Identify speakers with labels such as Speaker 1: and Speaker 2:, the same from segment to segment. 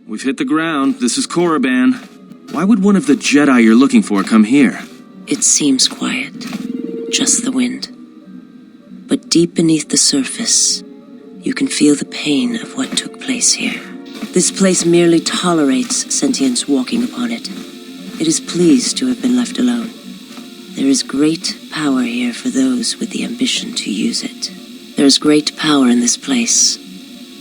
Speaker 1: We've hit the ground. This is Korriban. Why would one of the Jedi you're looking for come here?
Speaker 2: It seems quiet. Just the wind. But deep beneath the surface, you can feel the pain of what took place here. This place merely tolerates sentience walking upon it. It is pleased to have been left alone. There is great power here for those with the ambition to use it. There is great power in this place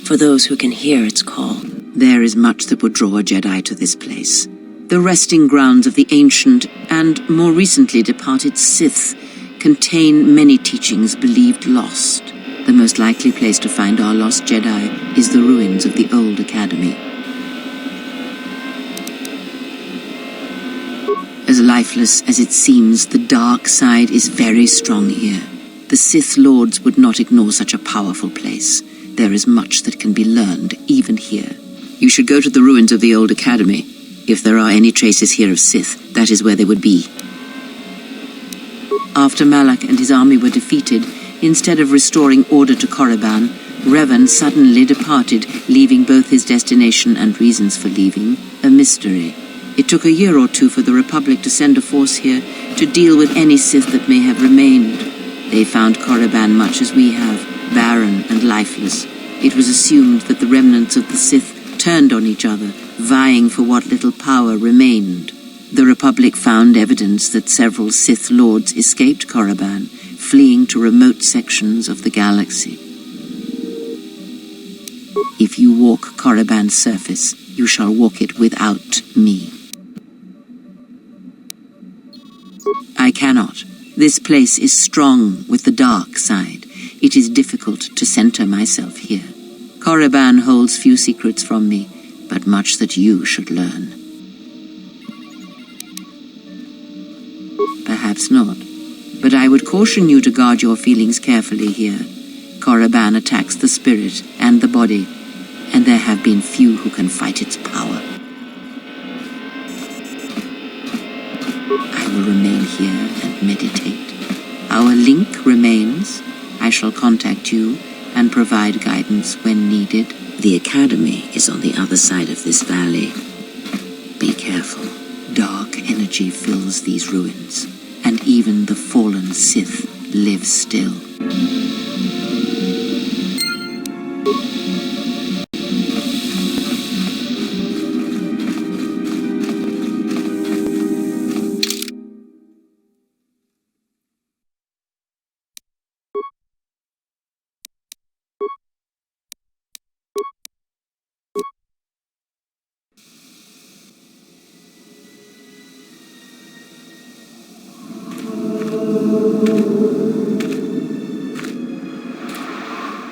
Speaker 2: for those who can hear its call.
Speaker 3: There is much that would draw a Jedi to this place. The resting grounds of the ancient and more recently departed Sith contain many teachings believed lost. The most likely place to find our lost Jedi is the ruins of the old academy. As lifeless as it seems, the dark side is very strong here. The Sith Lords would not ignore such a powerful place. There is much that can be learned, even here. You should go to the ruins of the old academy. If there are any traces here of Sith, that is where they would be. After Malak and his army were defeated, instead of restoring order to Korriban, Revan suddenly departed, leaving both his destination and reasons for leaving a mystery. It took a year or two for the Republic to send a force here to deal with any Sith that may have remained. They found Korriban much as we have, barren and lifeless. It was assumed that the remnants of the Sith turned on each other, vying for what little power remained. The Republic found evidence that several Sith Lords escaped Korriban, fleeing to remote sections of the galaxy. If you walk Korriban's surface, you shall walk it without me. I cannot. This place is strong with the dark side. It is difficult to center myself here. Korriban holds few secrets from me, but much that you should learn. Perhaps not, but I would caution you to guard your feelings carefully here. Korriban attacks the spirit and the body, and there have been few who can fight its power. I will remain here and meditate. Our link remains. I shall contact you and provide guidance when needed. The Academy is on the other side of this valley. Be careful. Dark energy fills these ruins, and even the fallen Sith live still.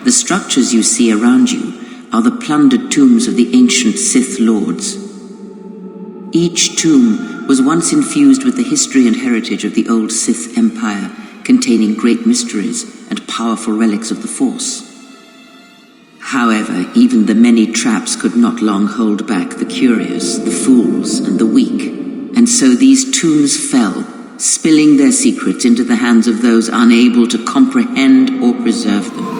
Speaker 3: The structures you see around you are the plundered tombs of the ancient Sith Lords. Each tomb was once infused with the history and heritage of the old Sith Empire, containing great mysteries and powerful relics of the Force. However, even the many traps could not long hold back the curious, the fools, and the weak, and so these tombs fell, spilling their secrets into the hands of those unable to comprehend or preserve them.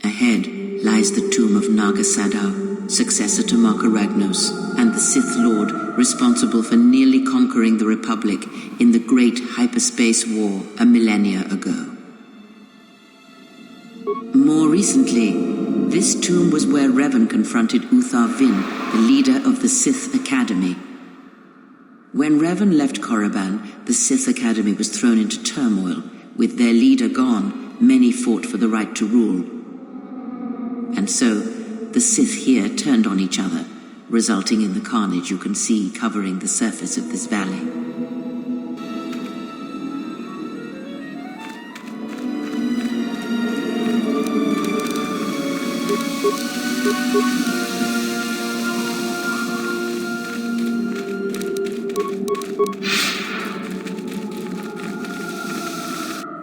Speaker 3: Ahead lies the tomb of Naga Sadow, successor to Marka Ragnos, and the Sith Lord responsible for nearly conquering the Republic in the Great Hyperspace War a millennia ago. More recently, this tomb was where Revan confronted Uthar Vin, the leader of the Sith Academy. When Revan left Korriban, the Sith Academy was thrown into turmoil. With their leader gone, many fought for the right to rule. And so, the Sith here turned on each other, resulting in the carnage you can see covering the surface of this valley.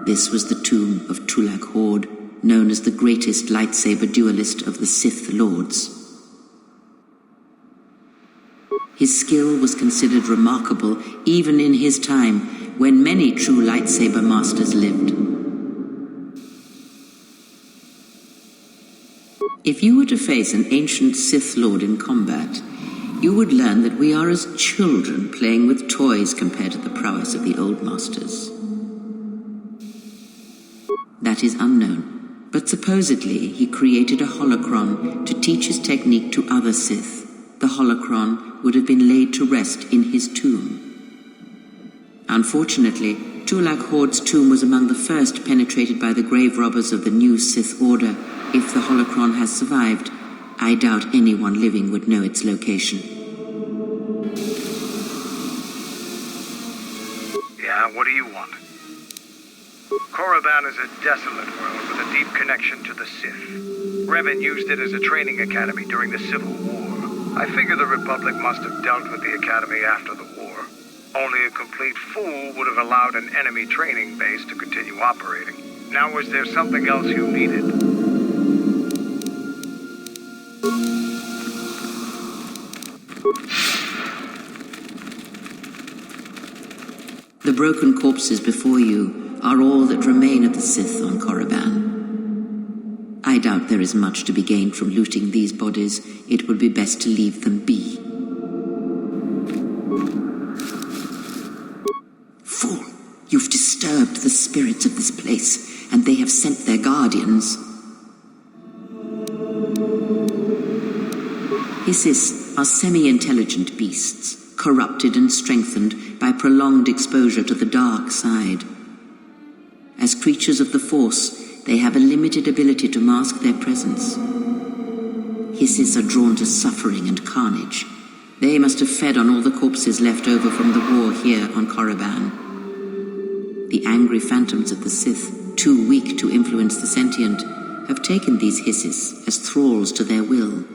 Speaker 3: This was the tomb of Tulak Hord, known as the greatest lightsaber duelist of the Sith Lords. His skill was considered remarkable even in his time, when many true lightsaber masters lived. If you were to face an ancient Sith Lord in combat, you would learn that we are as children playing with toys compared to the prowess of the old masters. That is unknown, but supposedly he created a holocron to teach his technique to other Sith. The holocron would have been laid to rest in his tomb. Unfortunately, Tulak Horde's tomb was among the first penetrated by the grave robbers of the new Sith Order. If the holocron has survived, I doubt anyone living would know its location.
Speaker 4: Yeah, what do you want? Korriban is a desolate world with a deep connection to the Sith. Revan used it as a training academy during the Civil War. I figure the Republic must have dealt with the academy after the war. Only a complete fool would have allowed an enemy training base to continue operating. Now, was there something else you needed?
Speaker 3: The broken corpses before you are all that remain of the Sith on Korriban. I doubt there is much to be gained from looting these bodies. It would be best to leave them be. Fool! You've disturbed the spirits of this place, and they have sent their guardians. Hissis are semi-intelligent beasts, corrupted and strengthened by prolonged exposure to the dark side. As creatures of the Force, they have a limited ability to mask their presence. Hissis are drawn to suffering and carnage. They must have fed on all the corpses left over from the war here on Korriban. The angry phantoms of the Sith, too weak to influence the sentient, have taken these Hissis as thralls to their will.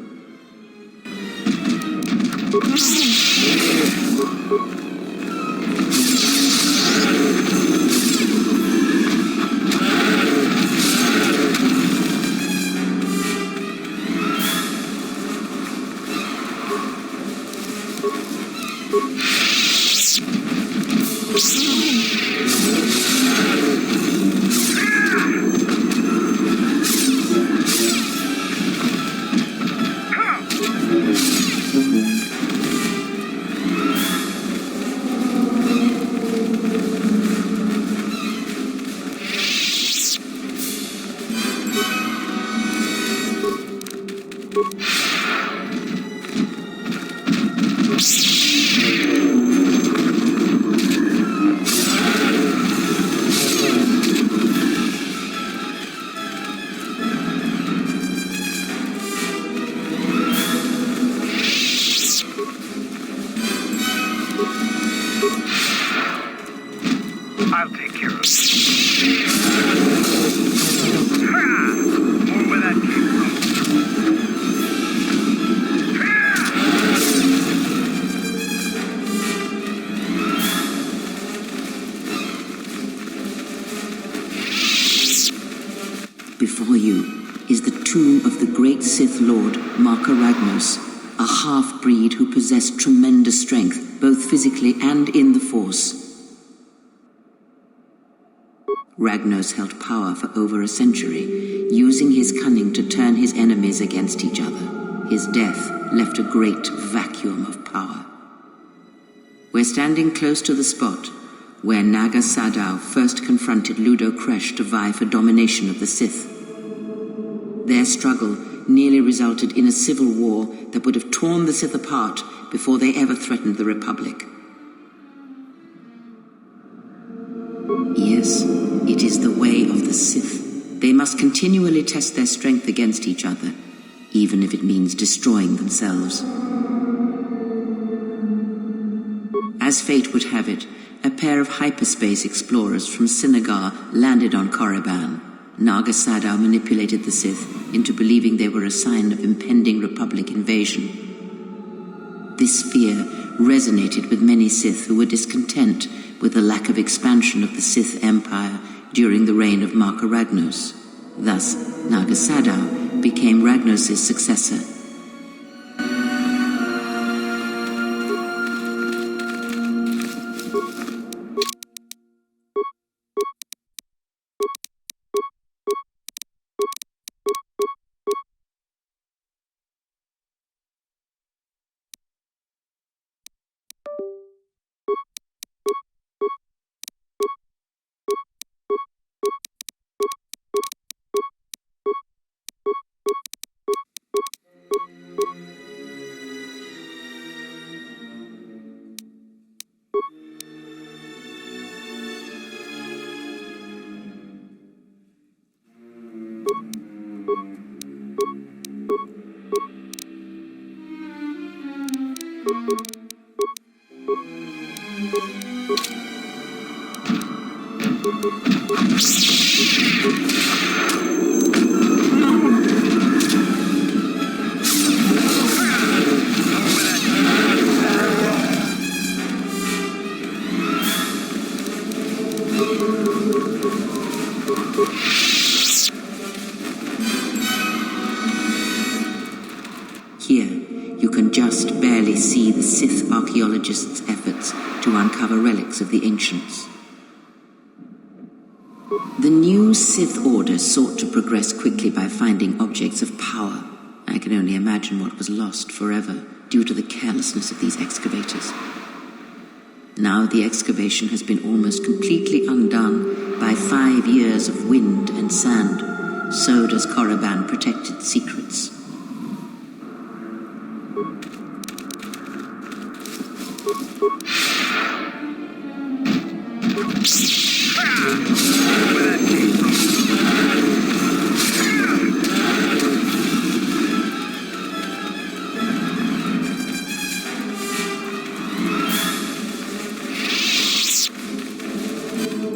Speaker 4: I'll take care of it. More where that came
Speaker 3: from. Before you is the tomb of the great Sith Lord, Marka Ragnos, a half-breed who possessed tremendous strength, both physically and in the Force. Ragnos held power for over a century, using his cunning to turn his enemies against each other. His death left a great vacuum of power. We're standing close to the spot where Naga Sadow first confronted Ludo Kresh to vie for domination of the Sith. Their struggle nearly resulted in a civil war that would have torn the Sith apart before they ever threatened the Republic. Yes, it is the way of the Sith. They must continually test their strength against each other, even if it means destroying themselves. As fate would have it, a pair of hyperspace explorers from Sinagar landed on Korriban. Naga Sadow manipulated the Sith into believing they were a sign of impending Republic invasion. This fear resonated with many Sith who were discontent with the lack of expansion of the Sith Empire during the reign of Marka Ragnos. Thus, Naga Sadao became Ragnos' successor. Here, you can just barely see the Sith archaeologists' efforts to uncover relics of the ancients. The new Sith Order sought to progress quickly by finding objects of power. I can only imagine what was lost forever due to the carelessness of these excavators. Now the excavation has been almost completely undone by 5 years of wind and sand. So does Korriban protect its secrets.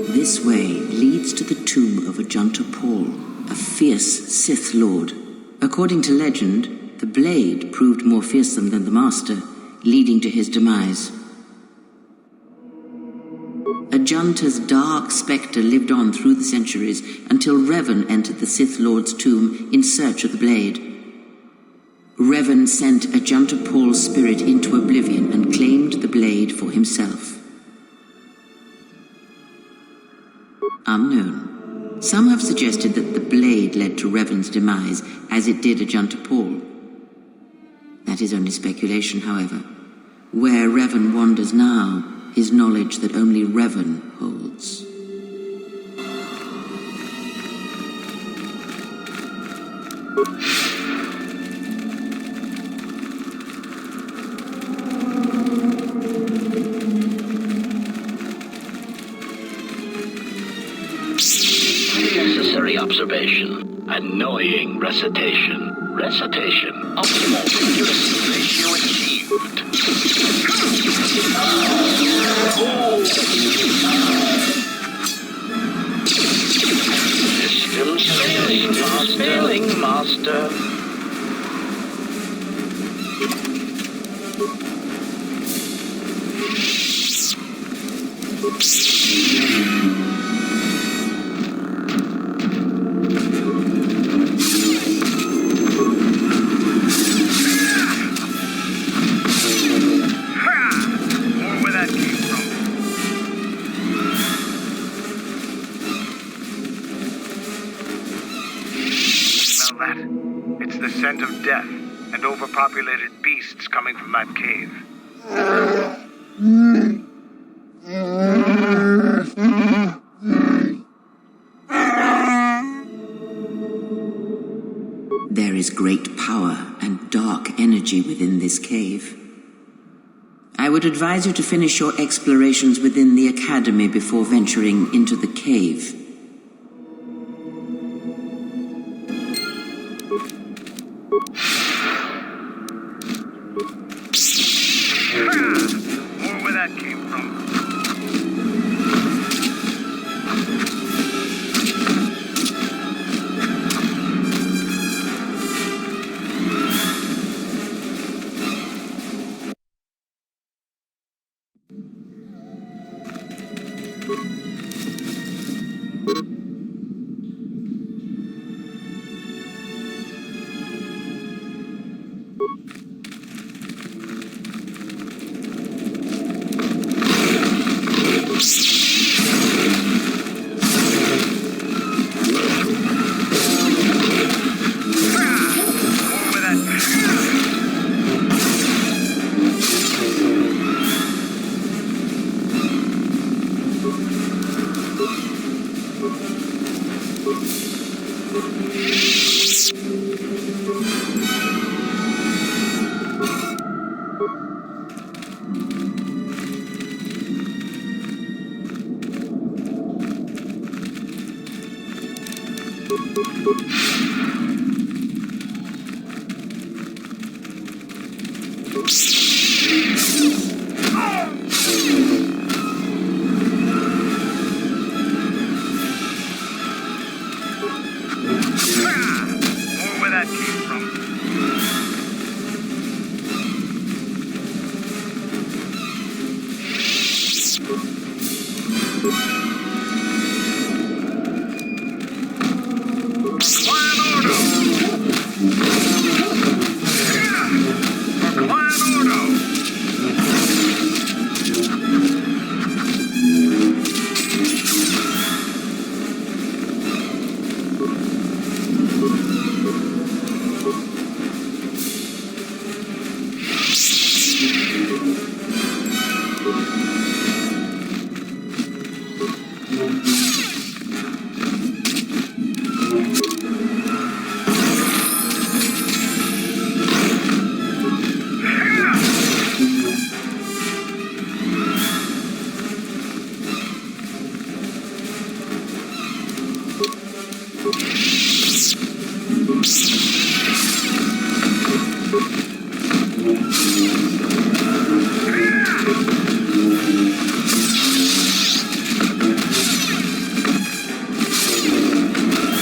Speaker 3: This way leads to the tomb of Ajunta Paul, a fierce Sith Lord. According to legend, the blade proved more fearsome than the Master, leading to his demise. Ajunta's dark spectre lived on through the centuries until Revan entered the Sith Lord's tomb in search of the blade. Revan sent Ajunta Paul's spirit into oblivion and claimed the blade for himself. Unknown. Some have suggested that the blade led to Revan's demise, as it did Ajunta Paul. That is only speculation, however. Where Revan wanders now is knowledge that only Revan holds.
Speaker 5: Necessary observation. Annoying recitation. Recitation. Optimal accuracy ratio achieved. Systems failing, Master.
Speaker 4: It's the scent of death and overpopulated beasts coming from that cave.
Speaker 3: There is great power and dark energy within this cave. I would advise you to finish your explorations within the Academy before venturing into the cave.
Speaker 4: More where that came from. More where that came from. Quiet order! For quiet order!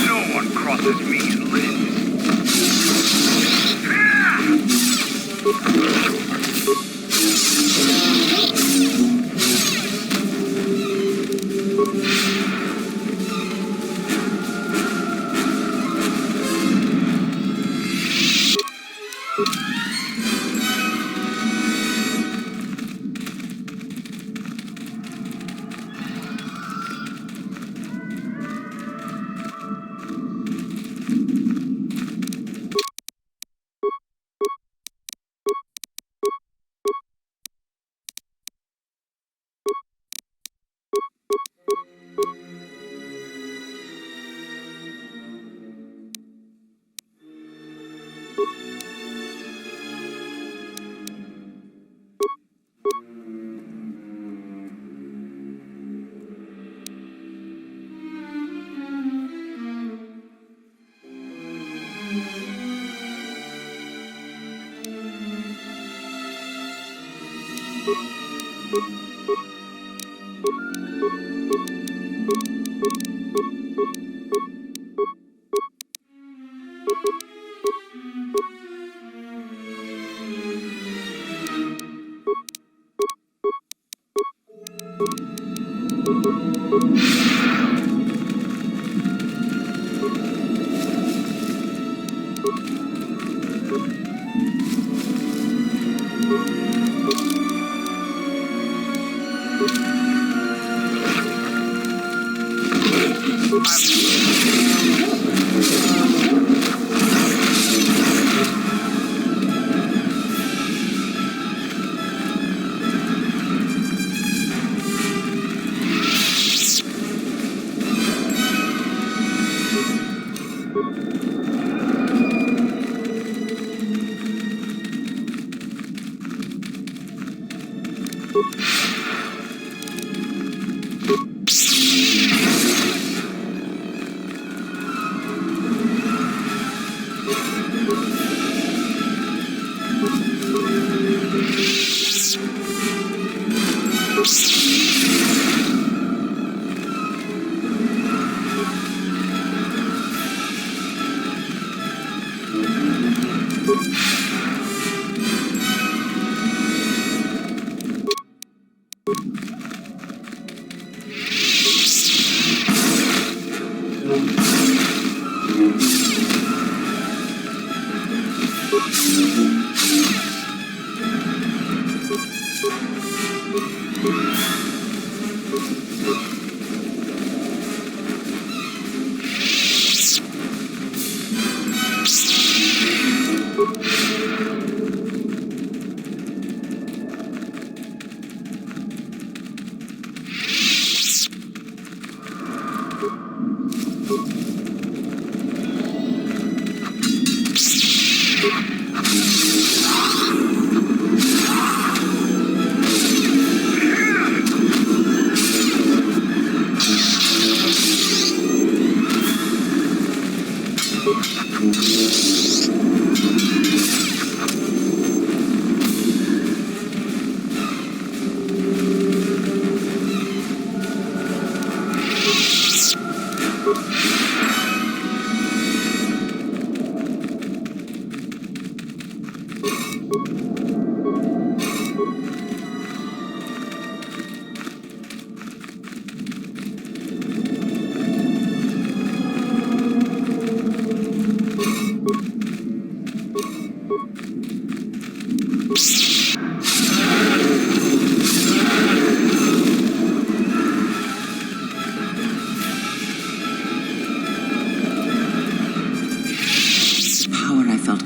Speaker 4: No one crosses me and lives.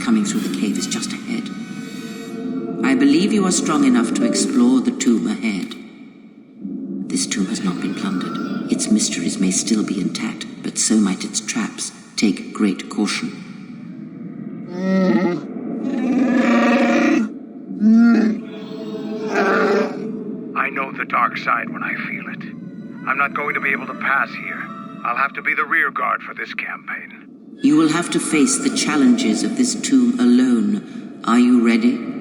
Speaker 3: Coming through the cave is just ahead. I believe you are strong enough to explore the tomb ahead. This tomb has not been plundered. Its mysteries may still be intact, but so might its traps. Take great caution.
Speaker 4: I know the dark side when I feel it. I'm not going to be able to pass here. I'll have to be the rear guard for this campaign.
Speaker 3: You will have to face the challenges of this tomb alone. Are you ready?